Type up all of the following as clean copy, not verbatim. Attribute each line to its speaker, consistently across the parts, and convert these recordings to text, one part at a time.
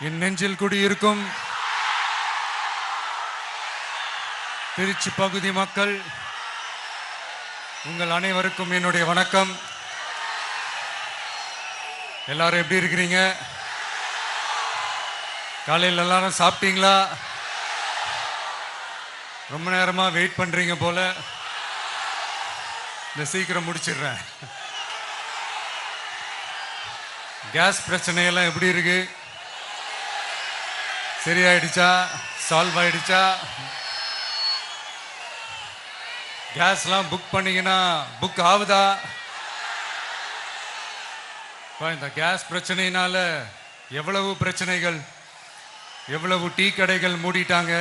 Speaker 1: என் நெஞ்சில் குடியிருக்கும் திருச்சி பகுதி மக்கள் உங்கள் அனைவருக்கும் என்னுடைய வணக்கம். எல்லாரும் எப்படி இருக்கிறீங்க? காலையில் எல்லாரும் சாப்பிட்டீங்களா? ரொம்ப நேரமா வெயிட் பண்றீங்க போல. இந்த சீக்கிரம் முடிச்சிடுறேன். கேஸ் பிரச்சனையெல்லாம் எப்படி இருக்கு? சரியாயிடுச்சா? சால்வ் ஆயிடுச்சா? கேஸ்லாம் புக் பண்ணீங்கன்னா புக் ஆகுதா? இந்த கேஸ் பிரச்சனையினால எவ்வளவு பிரச்சனைகள், எவ்வளவு டீ கடைகள் மூடிட்டாங்க,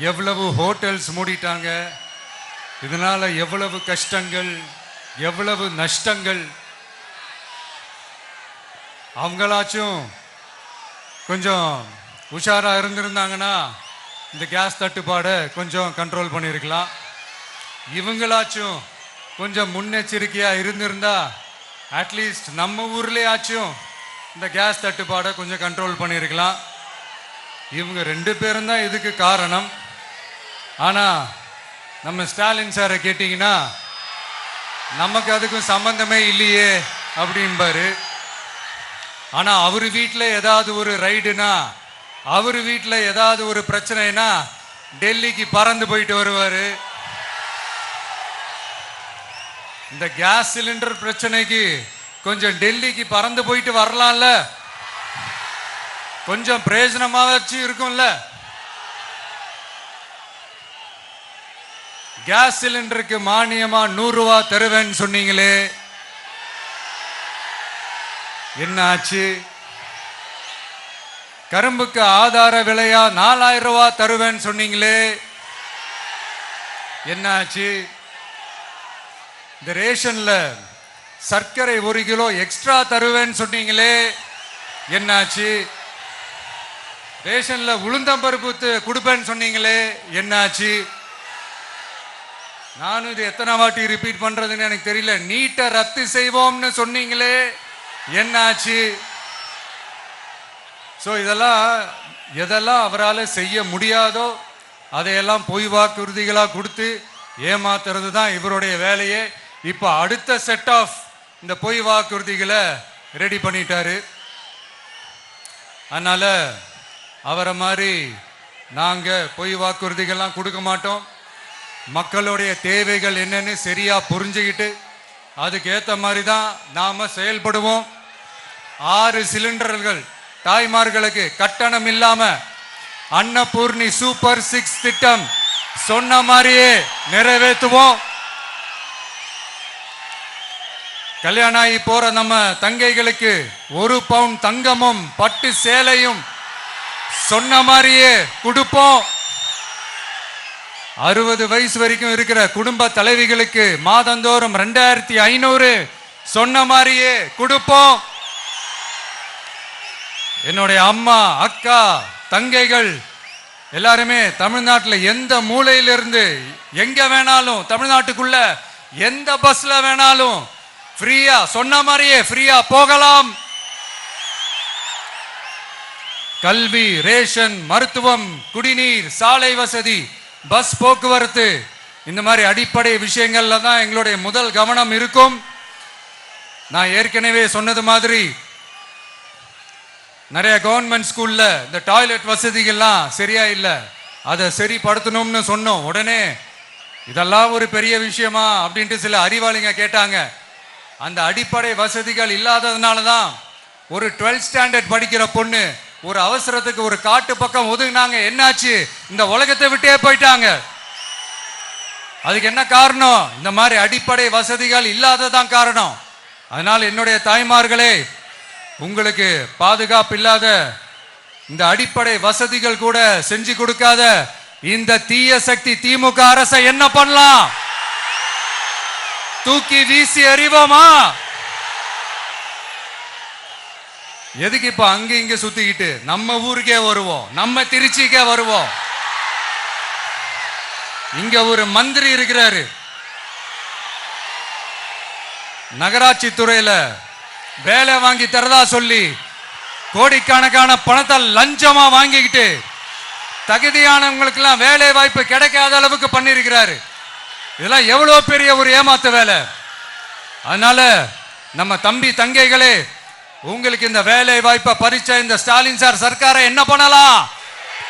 Speaker 1: எவ்வளவு ஹோட்டல்ஸ் மூடிட்டாங்க, இதனால எவ்வளவு கஷ்டங்கள், எவ்வளவு நஷ்டங்கள். அவங்களாச்சும் கொஞ்சம் உஷாரா இருந்திருந்தாங்கன்னா இந்த கேஸ் தட்டுப்பாடை கொஞ்சம் கண்ட்ரோல் பண்ணியிருக்கலாம். இவங்களாச்சும் கொஞ்சம் முன்னெச்சரிக்கையா இருந்திருந்தா அட்லீஸ்ட் நம்ம ஊர்லயாச்சும் இந்த கேஸ் தட்டுப்பாடை கொஞ்சம் கண்ட்ரோல் பண்ணியிருக்கலாம். இவங்க 2 பேரும் தான் இதுக்கு காரணம். ஆனா நம்ம ஸ்டாலின் சாரை கேட்டீங்கன்னா நமக்கு அதுக்கும் சம்பந்தமே இல்லையே அப்படின்பாரு. ஆனா அவர் வீட்டில் ஏதாவது ஒரு ரைடுனா, அவர் வீட்டில் ஏதாவது ஒரு பிரச்சனைனா டெல்லிக்கு பறந்து போயிட்டு வருவாரு. இந்த கேஸ் சிலிண்டர் பிரச்சனைக்கு கொஞ்சம் டெல்லிக்கு பறந்து போயிட்டு வரலாம்ல, கொஞ்சம் பிரயோஜனமாச்சு இருக்கும்ல. கேஸ் சிலிண்டருக்கு மானியமா 100 ரூபாய் தருவேன்னு சொன்னீங்களே, என்ன ஆச்சு? கரும்புக்கு ஆதார விலையா 4000 ரூபாய் தருவேன்னு சொன்னீங்களே, என்ன ஆச்சு? இந்த ரேஷன்ல சர்க்கரை 1 கிலோ எக்ஸ்ட்ரா தருவேன்னு சொன்னீங்களே, என்னாச்சு? ரேஷன்ல உளுந்தம்பருப்பு கொடுப்பேன்னு சொன்னீங்களே, என்னாச்சு? நானும் இது எத்தனை வாட்டி ரிப்பீட் பண்றதுன்னு எனக்கு தெரியல. நீட்டை ரத்து செய்வோம்னு சொன்னீங்களே, என்னாச்சு? ஸோ எதெல்லாம் அவரால் செய்ய முடியாதோ அதையெல்லாம் பொய் வாக்குறுதிகளாக கொடுத்து ஏமாத்துறது தான் இவருடைய வேலையே. இப்போ அடுத்த செட் ஆஃப் இந்த பொய் வாக்குறுதிகளை ரெடி பண்ணிட்டாரு. அதனால அவரை மாதிரி நாங்கள் பொய் வாக்குறுதிகள்லாம் கொடுக்க மாட்டோம். மக்களுடைய தேவைகள் என்னன்னு சரியா புரிஞ்சுக்கிட்டு அதுக்கு ஏற்ற மாதிரி தான் நாம செயல்படுவோம். 6 சிலிண்டர்கள் தாய்மார்களுக்கு கட்டணம் இல்லாம அன்னபூர்ணி சூப்பர் 6 திட்டம் சொன்ன மாதிரியே நிறைவேற்றுவோம். கல்யாணம் ஆகி போற நம்ம தங்கைகளுக்கு 1 பவுன் தங்கமும் பட்டு சேலையும் சொன்ன மாதிரியே கொடுப்போம். 60 வயசு வரைக்கும் இருக்கிற குடும்ப தலைவிகளுக்கு மாதந்தோறும் 2500 சொன்ன மாதிரியே கொடுப்போம். என்னுடைய அம்மா, அக்கா, தங்கைகள் எல்லாருமே தமிழ்நாட்டில் எந்த மூலையிலிருந்து எங்க வேணாலும், தமிழ்நாட்டுக்குள்ள எந்த பஸ்ல வேணாலும் ஃப்ரீயா சொன்ன மாதிரியே ஃப்ரீயா போகலாம். கல்வி, ரேஷன், மருத்துவம், குடிநீர், சாலை வசதி, பஸ் போக்குவரத்து, இந்த மாதிரி அடிப்படை விஷயங்கள்ல தான் எங்களுடைய முதல் கவனம் இருக்கும். நான் ஏற்கனவே சொன்னது மாதிரி நிறைய கவர்மெண்ட் ஸ்கூல்ல இந்த டாய்லெட் வசதிகள்லாம் சரியா இல்லை, அதை சரிப்படுத்தணும்னு சொன்னோம். உடனே இதெல்லாம் ஒரு பெரிய விஷயமா அப்படின்ட்டு சில அறிவாளிங்க கேட்டாங்க. அந்த அடிப்படை வசதிகள் இல்லாததுனால தான் ஒரு 12th ஸ்டாண்டர்ட் படிக்கிற பொண்ணு ஒரு அவசரத்துக்கு ஒரு காட்டு பக்கம் ஒதுங்கினாங்க. என்னாச்சு? இந்த உலகத்தை விட்டே போயிட்டாங்க. அதுக்கு என்ன காரணம்? இந்த மாதிரி அடிப்படை வசதிகள் இல்லாததான் காரணம். அதனால் என்னுடைய தாய்மார்களே, உங்களுக்கு பாதுகாப்பு இல்லாத இந்த அடிப்படை வசதிகள் கூட செஞ்சு கொடுக்காத இந்த தீய சக்தி திமுக அரசை என்ன பண்ணலாம்? தூக்கி வீசி அறிவோமா? எதுக்கு இப்ப அங்க இங்க சுத்திக்கிட்டு நம்ம ஊருக்கே வருவோம், நம்ம திருச்சிக்கே வருவோம். இங்க ஒரு மந்திரி இருக்கிறாரு, நகராட்சி துறையில வேலை வாங்கி தரதா சொல்லி கோடிக்கணக்கான பணத்தை லஞ்சமா வாங்கிக்கிட்டு தகுதியானவங்களுக்கு எல்லாம் வேலை வாய்ப்பு கிடைக்காத அளவுக்கு பண்ணிருக்கிறாரு. இதெல்லாம் எவ்வளவு பெரிய ஒரு ஏமாத்து வேலை. அதனால நம்ம தம்பி தங்கைகளே, உங்களுக்கு இந்த வேலை வாய்ப்பை பறிச்ச இந்த ஸ்டாலின் சார் சர்க்காரை என்ன பண்ணலாம்?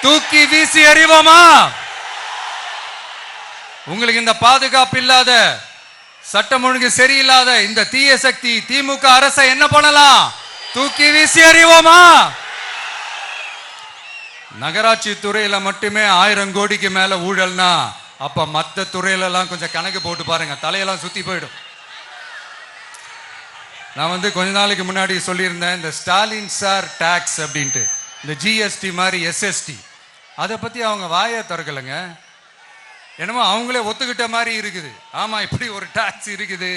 Speaker 1: தூக்கி வீசி எறிவோமா? உங்களுக்கு இந்த பாதுகாப்பு இல்லாத, சட்டம் ஒழுங்கு சரியில்லாத இந்த தீய சக்தி திமுக அரசை என்ன பண்ணலாம்? தூக்கி வீசி எறிவோமா? நகராட்சி துறையில மட்டுமே 1000 கோடிக்கு மேல ஊழல்னா அப்ப மற்ற துறையில எல்லாம் கொஞ்சம் கணக்கு போட்டு பாருங்க, தலையெல்லாம் சுத்தி போயிடும். நான் கொஞ்ச நாளைக்கு முன்னாடி சொல்லியிருந்தேன், இந்த ஸ்டாலின் சார் டாக்ஸ் அப்படின்ட்டு, இந்த ஜிஎஸ்டி மாதிரி எஸ்எஸ்டி, அதை பத்தி அவங்க வாயை திறக்கலைங்க. என்னமோ அவங்களே ஒத்துக்கிட்ட மாதிரி இருக்குது. ஆமா, இப்படி ஒரு டாக்ஸ் இருக்குது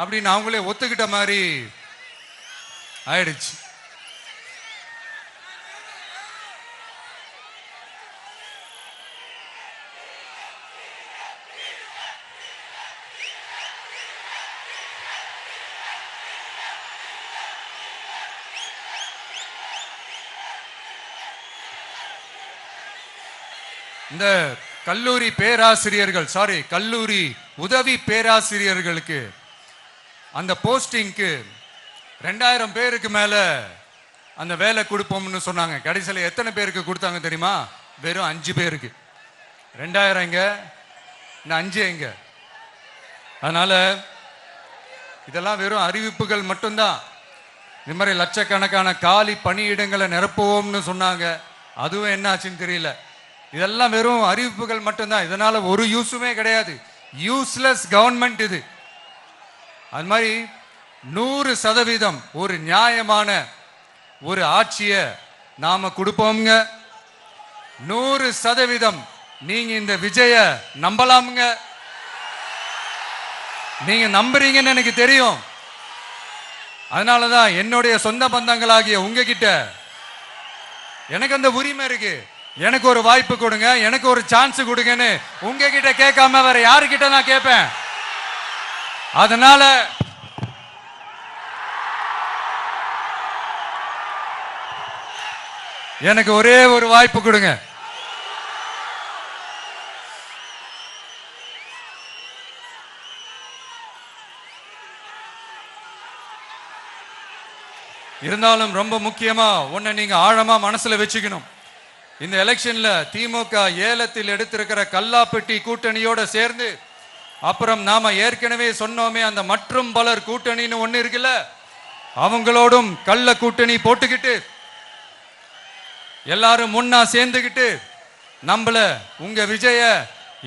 Speaker 1: அப்படின்னு அவங்களே ஒத்துக்கிட்ட மாதிரி ஆயிடுச்சு. இந்த கல்லூரி பேராசிரியர்கள், கல்லூரி உதவி பேராசிரியர்களுக்கு அந்த போஸ்டிங்க்கு 2000 பேருக்கு மேல அந்த வேலை கொடுப்போம்னு சொன்னாங்க. கடைசியில் எத்தனை பேருக்கு கொடுத்தாங்க தெரியுமா? வெறும் 5 பேருக்கு. 2000 எங்க, இந்த 5 எங்க? அதனால இதெல்லாம் வெறும் அறிவிப்புகள் மட்டும்தான். இது மாதிரி லட்சக்கணக்கான காலி பணியிடங்களை நிரப்புவோம்னு சொன்னாங்க. அதுவும் என்ன ஆச்சுன்னு தெரியல. இதெல்லாம் வெறும் அறிவிப்புகள் மட்டும்தான். இதனால ஒரு யூஸுமே கிடையாது. யூஸ்லெஸ் கவர்மெண்ட் இது. அது மாதிரி 100% ஒரு நியாயமான ஒரு ஆட்சியை நாம கொடுப்போம்ங்க. 100% நீங்க இந்த விஜய நம்பலாமுங்க. நீங்க நம்புறீங்கன்னு எனக்கு தெரியும். அதனாலதான் என்னுடைய சொந்த பந்தங்களாகிய உங்ககிட்ட எனக்கு அந்த உரிமை இருக்கு. எனக்கு ஒரு வாய்ப்பு கொடுங்க, எனக்கு ஒரு சான்ஸ் கொடுங்கன்னு உங்ககிட்ட கேட்காம வேற யாருக்கிட்ட நான் கேட்பேன்? அதனால எனக்கு ஒரே ஒரு வாய்ப்பு கொடுங்க. இருந்தாலும் ரொம்ப முக்கியமா ஒன்ன நீங்க ஆழமா மனசுல வச்சுக்கணும். இந்த எலெக்ஷன்ல திமுக ஏலத்தில் எடுத்திருக்கிற கல்லாப்பெட்டி கூட்டணியோட சேர்ந்து, அப்புறம் நாம ஏற்கனவே சொன்னோமே அந்த மற்றும் பலர் கூட்டணின்னு ஒண்ணு இருக்குல்ல, அவங்களோடும் கள்ள கூட்டணி போட்டுக்கிட்டு எல்லாரும் முன்னா சேர்ந்துக்கிட்டு நம்மள உங்க விஜய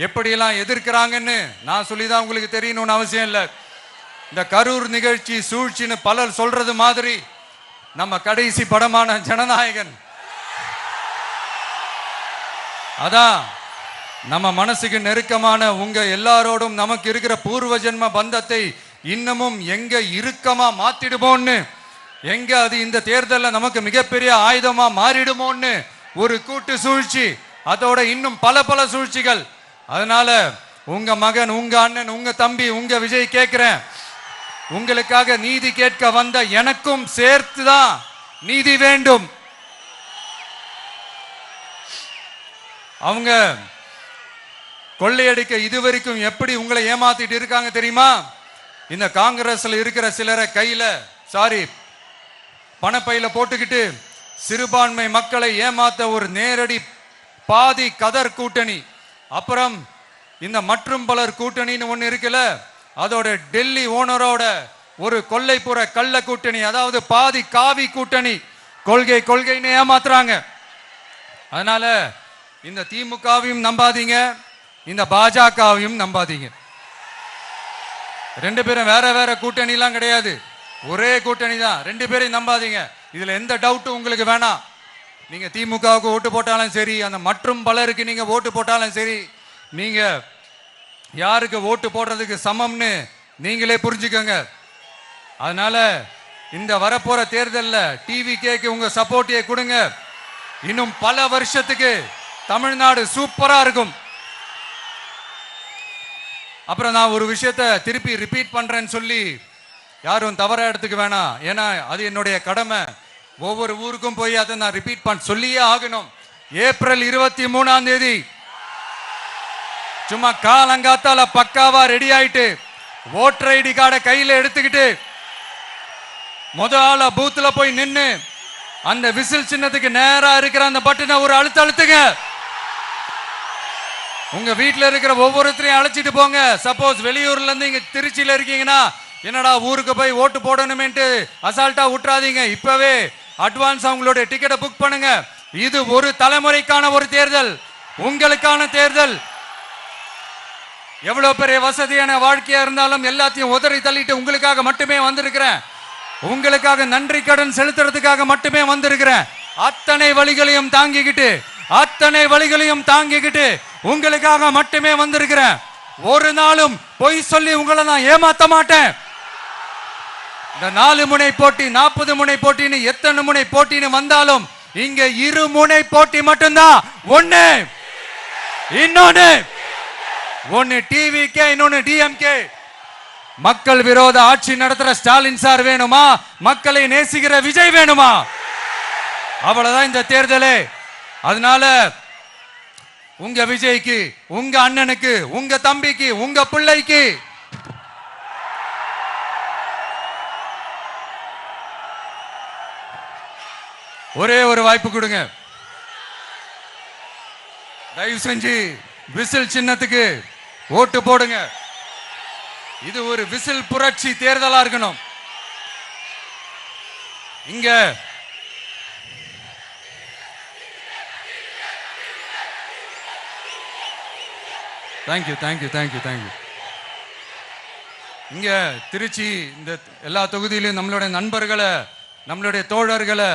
Speaker 1: எப்படியெல்லாம் எதிர்க்கிறாங்கன்னு நான் சொல்லிதான் உங்களுக்கு தெரியணும்னு அவசியம் இல்லை. இந்த கரூர் நிகழ்ச்சி சூழ்ச்சின்னு பலர் சொல்றது மாதிரி நம்ம கடைசி படமான ஜனநாயகன், அதான் நம்ம மனசுக்கு நெருக்கமான உங்க எல்லாரோடும் நமக்கு இருக்கிற பூர்வ ஜென்ம பந்தத்தை இன்னமும் எங்க இறுக்கமா மாத்திடுமோன்னு, எங்க அது இந்த தேர்தலில் நமக்கு மிகப்பெரிய ஆயுதமா மாறிடுமோன்னு ஒரு கூட்டு சூழ்ச்சி, அதோட இன்னும் பல பல சூழ்ச்சிகள். அதனால உங்க மகன், உங்க அண்ணன், உங்க தம்பி, உங்க விஜய் கேட்கிறேன், உங்களுக்காக நீதி கேட்க வந்த எனக்கும் சேர்த்துதான் நீதி வேண்டும். அவங்க கொள்ளையடிக்க இதுவரைக்கும் எப்படி உங்களை ஏமாத்திட்டு இருக்காங்க தெரியுமா? இந்த காங்கிரஸ்ல இருக்கிற சிலரை கையில பணப்பையில போட்டுக்கிட்டு சிறுபான்மை மக்களை ஏமாத்த ஒரு நேரடி பாதி கதர் கூட்டணி, அப்புறம் இந்த மற்றும் பலர் கூட்டணின்னு ஒண்ணு இருக்குல்ல, அதோட டெல்லி ஓனரோட ஒரு கொள்ளைப்புற கள்ள கூட்டணி, அதாவது பாதி காவி கூட்டணி. கொள்கைன்னு ஏமாத்துறாங்க. அதனால இந்த திமுகவையும் நம்பாதீங்க, இந்த பாஜகவையும் நம்பாதீங்க. 2 பேரும் வேற வேற கூட்டணி எல்லாம் கிடையாது, ஒரே கூட்டணி தான். 2 பேரையும் நம்பாதீங்க. இதுல எந்த டவுட்டும் உங்களுக்கு வேணாம். நீங்க திமுகவுக்கு ஓட்டு போட்டாலும் சரி, அந்த மற்றும் பலருக்கு நீங்க ஓட்டு போட்டாலும் சரி, நீங்க யாருக்கு ஓட்டு போடுறதுக்கு சமம்னு நீங்களே புரிஞ்சுக்கோங்க. அதனால இந்த வரப்போற தேர்தலில் டிவிகேக்கு உங்க சப்போர்ட்டை கொடுங்க. இன்னும் பல வருஷத்துக்கு தமிழ்நாடு சூப்பரா இருக்கும். அப்புறம் நான் ஒரு விஷயத்தை திருப்பி ரிப்பீட் பண்றேன்னு சொல்லி யாரும் தவறா எடுத்துக்க வேணாம், ஏன்னா அது என்னுடைய கடமை. ஒவ்வொரு ஊருக்கும் போய் அதை நான் ரிப்பீட் பண்ண சொல்லியே ஆகணும். ஏப்ரல் 23ஆம் தேதி சும்மா காலங்காத்தால பக்காவா ரெடி ஆயிட்டு ஓட்டர் ஐடி கார்டை கையில எடுத்துக்கிட்டு முதல்ல பூத்துல போய் நின்னு அந்த விசில் சின்னத்துக்கு நேரா இருக்கிற அந்த பட்டனை ஒரு அழுத்துங்க. உங்க வீட்டுல இருக்கிற ஒவ்வொருத்தரையும் அழைச்சிட்டு போங்க. சப்போஸ் வெளியூர்ல இருந்து இங்க திருச்சியில இருக்கீங்கன்னா என்னடா ஊருக்கு போய் ஓட்டு போடணுமேன்ட்டு அசால்ட்டா விட்டுறாதீங்க. இப்பவே அட்வான்ஸ் அவங்களுடைய டிக்கெட்டை புக் பண்ணுங்க. இது ஒரு தலைமுறைக்கான ஒரு தேர்தல், உங்களுக்கான தேர்தல். எவ்வளவு பெரிய வசதியான வாழ்க்கையா இருந்தாலும் எல்லாத்தையும் உதறி தள்ளிட்டு உங்களுக்காக மட்டுமே வந்திருக்கிறேன். உங்களுக்காக நன்றி கடன் செலுத்துறதுக்காக மட்டுமே வந்திருக்கிறேன். அத்தனை வழிகளையும் தாங்கிக்கிட்டு உங்களுக்காக மட்டுமே வந்திருக்கிறேன். ஒரு நாளும் பொய் சொல்லி உங்களை நான் ஏமாத்த மாட்டேன். இந்த 4 முனை போட்டி 40 முனை போட்டின்னு எத்தனை முனை போட்டின்னு வந்தாலும் இங்க 2 முனை போட்டி மட்டும்தான். ஒன்னு டிவிகே, இன்னொன்னு டிஎம்கே. மக்கள் விரோத ஆட்சி நடத்துற ஸ்டாலின் சார் வேணுமா, மக்களை நேசிக்கிற விஜய் வேணுமா? அவ்வளவுதான் இந்த தேர்தலே. அதனால உங்க விஜய்க்கு, உங்க அண்ணனுக்கு, உங்க தம்பிக்கு, உங்க பிள்ளைக்கு ஒரே ஒரு வாய்ப்பு கொடுங்க. தயவு செஞ்சு விசில் சின்னத்துக்கு ஓட்டு போடுங்க. இது ஒரு விசில் புரட்சி தேர்தலா இருக்கணும். இங்க தேங்க்யூ. இங்க திருச்சி இந்த எல்லா தொகுதியிலும் நம்மளுடைய நண்பர்களை, நம்மளுடைய தோழர்களை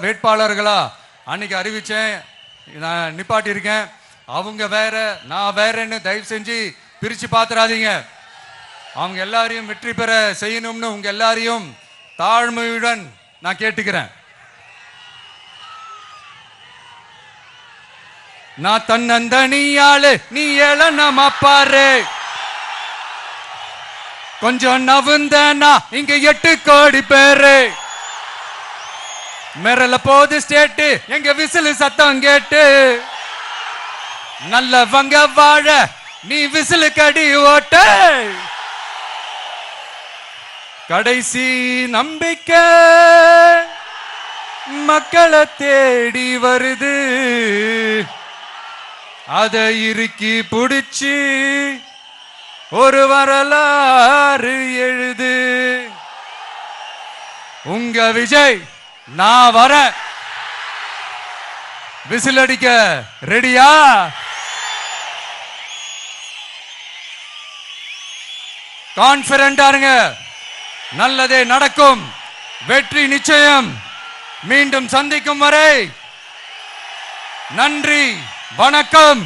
Speaker 1: வேட்பாளர்களா அன்னைக்கு அறிவிச்சேன், நான் நிப்பாட்டி இருக்கேன். அவங்க வேற, நான் வேறன்னு தயவு செஞ்சு பிரிச்சு பாத்துறாதீங்க. அவங்க எல்லாரையும் வெற்றி பெற செய்யணும்னு உங்க எல்லாரையும் தாழ்மையுடன் நான் கேட்டுக்கிறேன். நான் தன்னந்தனியாளு, நீ ஏளனமா பாரு. கொஞ்சம் நவுந்தனா இங்க 8 கோடி பேரு. மிரல போது ஸ்டேட்டு எங்க விசில் சத்தம் கேட்டு. நல்லவங்க வாழ நீ விசில் கடி ஓட்ட. கடைசி நம்பிக்கை மக்களை தேடி வருது. அதை இறுக்கி புடிச்சு ஒரு வரலாறு எழுது. உங்க விஜய் நான் வர. விசில் அடிக்க ரெடியா? கான்பிடண்டா இருங்க. நல்லதே நடக்கும். வெற்றி நிச்சயம். மீண்டும் சந்திக்கும் வரை நன்றி, வணக்கம்.